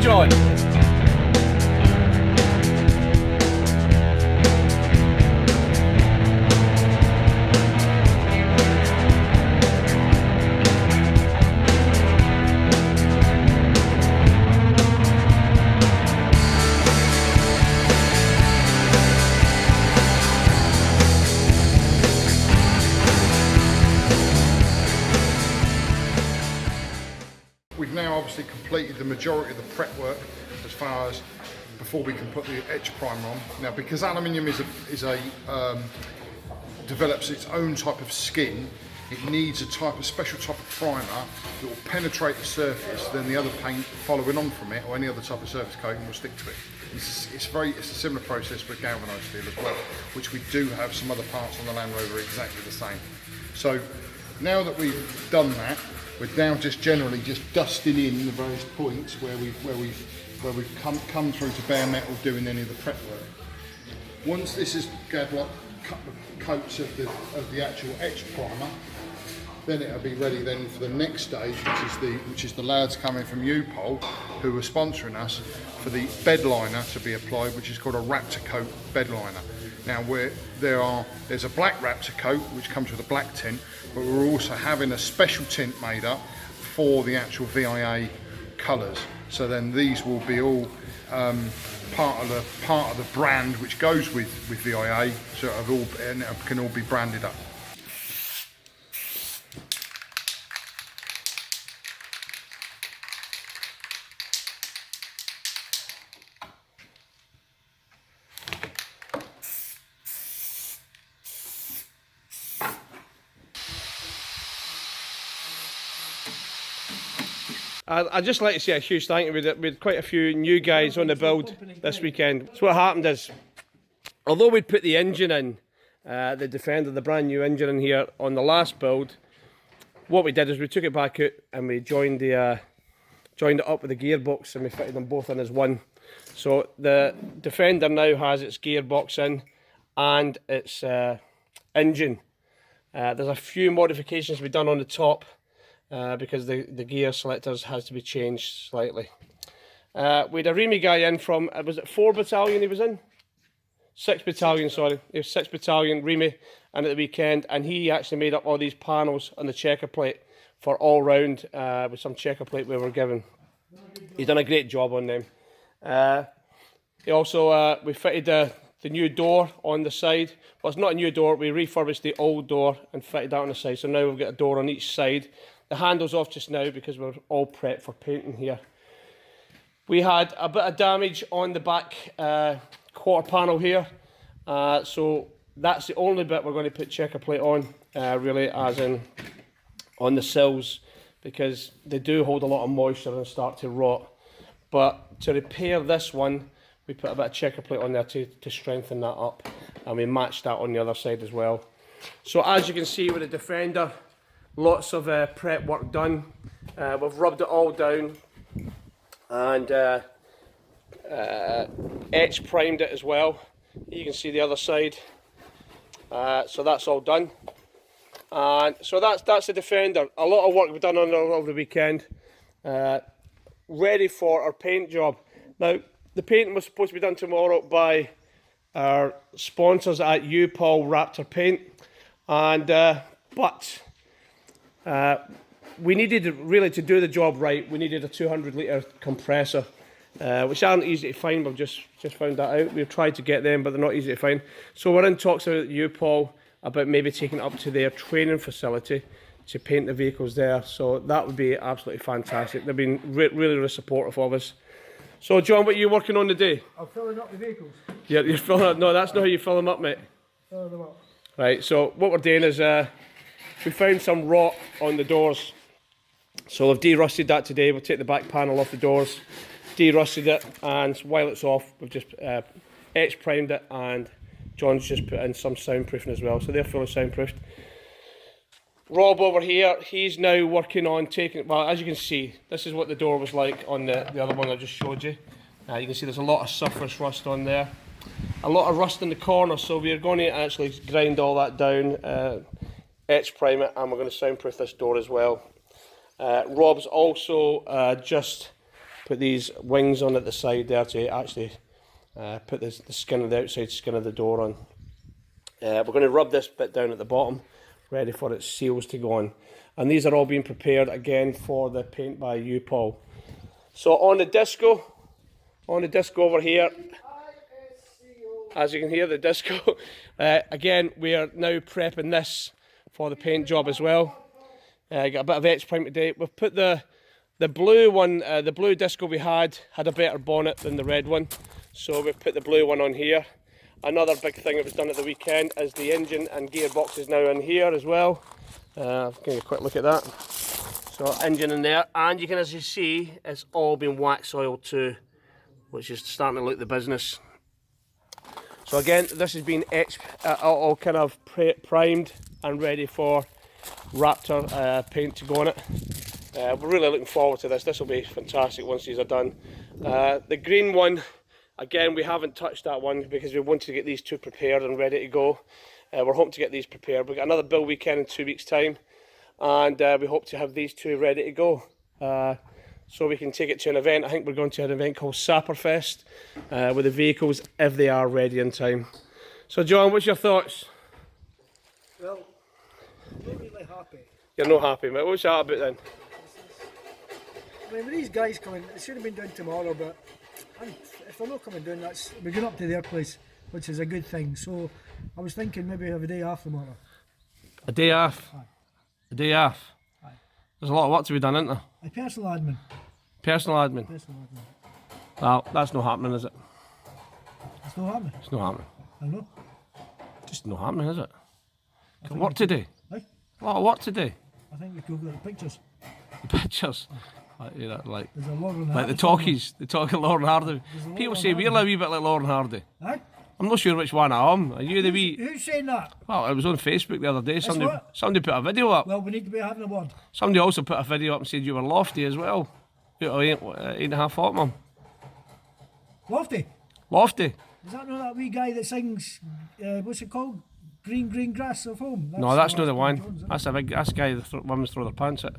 John. We've now obviously completed the majority of the prep work as far as before we can put the etch primer on. Now, because aluminium develops its own type of skin, it needs a special type of primer that will penetrate the surface, then the other paint following on from it or any other type of surface coating will stick to it. It's a similar process with galvanised steel as well, which we do have some other parts on the Land Rover exactly the same. So now that we've done that, we're now just generally just dusting in the various points where we've come through to bare metal doing any of the prep work. Once this has got like a couple of coats of the actual etch primer, then it'll be ready then for the next stage, which is the lads coming from Upol, who are sponsoring us, for the bed liner to be applied, which is called a Raptor coat bed liner. Now there's a black Raptor coat which comes with a black tint, but we're also having a special tint made up for the actual VIA colours. So then these will be all part of the brand which goes with VIA, so it can all be branded up. I'd just like to say a huge thank you. We had quite a few new guys on the build this weekend. So what happened is, although we'd put the engine in, the Defender, the brand new engine in here on the last build, what we did is we took it back out and we joined it up with the gearbox, and we fitted them both in as one. So the Defender now has its gearbox in and its engine. There's a few modifications we've done on the top, because the gear selectors has to be changed slightly. We had a Remy guy in from, was it 4 Battalion he was in? 6 Battalion, sorry. He was 6 Battalion, Remy, and at the weekend, and he actually made up all these panels on the checker plate for all round, with some checker plate we were given. He's done a great job on them. He also, we fitted the new door on the side. Well, it's not a new door, we refurbished the old door and fitted that on the side, so now we've got a door on each side. The handle's off just now because we're all prepped for painting here. We had a bit of damage on the back quarter panel here, so that's the only bit we're going to put checker plate on, really, as in on the sills, because they do hold a lot of moisture and start to rot. But to repair this one, we put a bit of checker plate on there to strengthen that up, and we matched that on the other side as well. So as you can see with the Defender, lots of prep work done. We've rubbed it all down and etch primed it as well. You can see the other side. So that's all done. And so that's the Defender. A lot of work we've done on it over the weekend. Ready for our paint job. Now, the painting was supposed to be done tomorrow by our sponsors at Upol Raptor Paint. And but we needed, really, to do the job right, we needed a 200 litre compressor, which aren't easy to find. We've just found that out. We've tried to get them, but they're not easy to find. So we're in talks with Upol about maybe taking it up to their training facility to paint the vehicles there. So that would be absolutely fantastic. They've been really supportive of us. So John, what are you working on today? I'm filling up the vehicles. Yeah, you're filling up. No, that's not how you fill them up, mate. Filling them up. Right, so what we're doing is we found some rot on the doors. So we've de-rusted that today. We'll take the back panel off the doors, de-rusted it, and while it's off, we've just etch primed it, and John's just put in some soundproofing as well. So they're fully soundproofed. Rob over here, he's now working on taking, well, as you can see, this is what the door was like on the other one I just showed you. You can see there's a lot of surface rust on there. A lot of rust in the corner, so we're going to actually grind all that down, etch prime it, and we're going to soundproof this door as well. Rob's also just put these wings on at the side there to actually put the skin of the outside skin of the door on. We're going to rub this bit down at the bottom, ready for its seals to go on. And these are all being prepared again for the paint by Upol. So on the disco over here, as you can hear the disco, again we are now prepping this for the paint job as well. Got a bit of etch prime today. We've put the blue one, the blue disco we had a better bonnet than the red one, so we've put the blue one on here. Another big thing that was done at the weekend is the engine and gearbox is now in here as well. I'll give you a quick look at that. So engine in there, and you can, as you see, it's all been wax oiled too, which is starting to look the business. So again, this has been etched, all kind of primed and ready for Raptor paint to go on it. We're really looking forward to this. This will be fantastic once these are done. The green one, again, we haven't touched that one because we wanted to get these two prepared and ready to go. We're hoping to get these prepared. We've got another build weekend in 2 weeks' time, and we hope to have these two ready to go. So we can take it to an event. I think we're going to an event called Sapperfest with the vehicles if they are ready in time. So John, what's your thoughts? Well, I'm not really happy. You're not happy, mate. What's that about then? I mean, with these guys coming, it should have been done tomorrow, but if they're not coming down, we're going up to their place, which is a good thing. So I was thinking maybe have a day off tomorrow. A day off? Aye. A day off? Aye. There's a lot of work to be done, isn't there? A personal admin. Personal admin? Personal admin. Well, that's not happening, is it? It's not happening. It's not happening. I know. Just not happening, is it? Got work to do. Aye. A lot of work to do. I think we could look at the pictures. The pictures. Like There's a Lauren the Hardy talkies, the talking Lauren Hardy. People say we're a wee bit like Lauren Hardy. Aye? I'm not sure which one I am. Are you the wee? Who's saying that? Well, it was on Facebook the other day. what? Somebody put a video up. Well, we need to be having a word. Somebody also put a video up and said you were lofty as well. 8.5 foot, mum. Lofty? Lofty? Is that not that wee guy that sings, what's it called? Green Grass of Home? No, that's not the one. Jones, That's a big. That's a guy that women throw their pants at.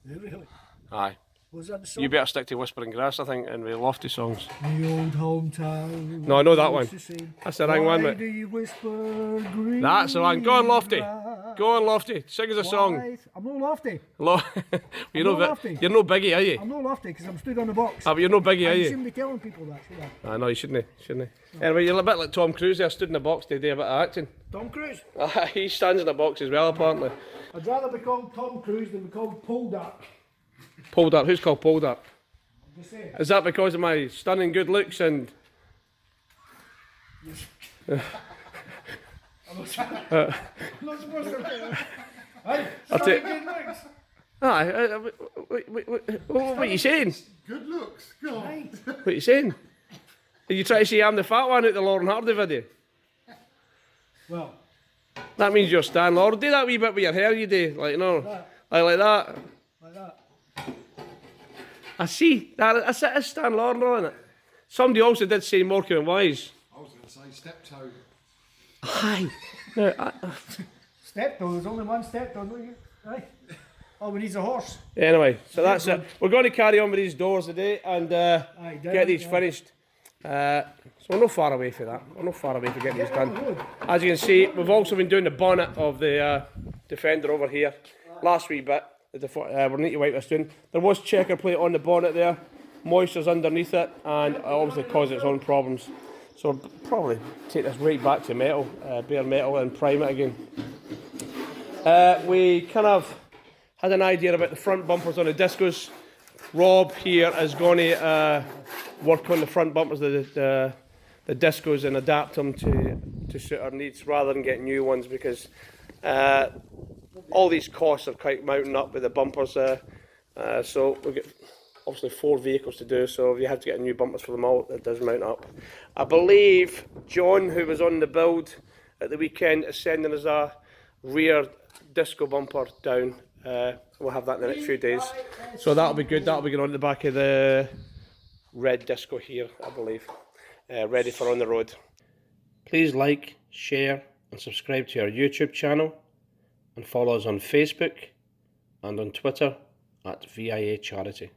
Yeah, really? Aye. Was that the song? You better stick to Whispering Grass, I think, and with lofty songs. The old hometown. No, I know that one. The That's the wrong one, Why mate. do you whisper green? That's the one. Go on, Lofty. grass? Go on, Lofty. Sing us a song. Why? I'm not lofty. You're not no lofty. You're no biggie, are you? I'm not lofty because I'm stood on the box. Ah, but you're no biggie, are I you? shouldn't be telling people that, should I? I know you shouldn't. Anyway, you're a bit like Tom Cruise there, stood in the box to do a bit of acting. Tom Cruise. He stands in the box as well, apparently. I'd rather be called Tom Cruise than be called Poldark. Poldark. Who's called Poldark? Just saying. Is that because of my stunning good looks and? I'm not supposed to. Hey, I'll sorry, take- good looks. Aye. What are you saying? Good looks. Go on. Right. What are you saying? Are you trying to say I'm the fat one out the Lauren Hardy video? Well, That means you're Stan Laurel. Do that wee bit with your hair, you do. Like, no. that, Like that. like that. I see. That's Stan Laurel, isn't it? Somebody also did say Morecambe and Wise. I was going to say steptoe. Aye. No, Steptoe, there's only one steptoe, don't you? Right. Oh, we need a horse. Anyway, so that's it. We're going to carry on with these doors today and Aye, get these yeah. finished. So we're not far away for that. We're not far away for getting these done. As you can see, we've also been doing the bonnet of the Defender over here. Last wee bit. We need to wipe this down. There was checker plate on the bonnet there. Moisture's underneath it and it obviously caused its own problems. So we'll probably take this right back to metal, bare metal, and prime it again. We kind of had an idea about the front bumpers on the discos. Rob here is going to work on the front bumpers of the discos and adapt them to suit our needs rather than get new ones, because all these costs are quite mounting up with the bumpers. So we've got obviously 4 vehicles to do, so if you have to get new bumpers for them all, it does mount up. I believe John, who was on the build at the weekend, is sending us a rear disco bumper down. We'll have that in the next few days. So that'll be good. That'll be going on the back of the red disco here, I believe. Ready for on the road. Please like, share and subscribe to our YouTube channel, and follow us on Facebook and on Twitter at VIA Charity.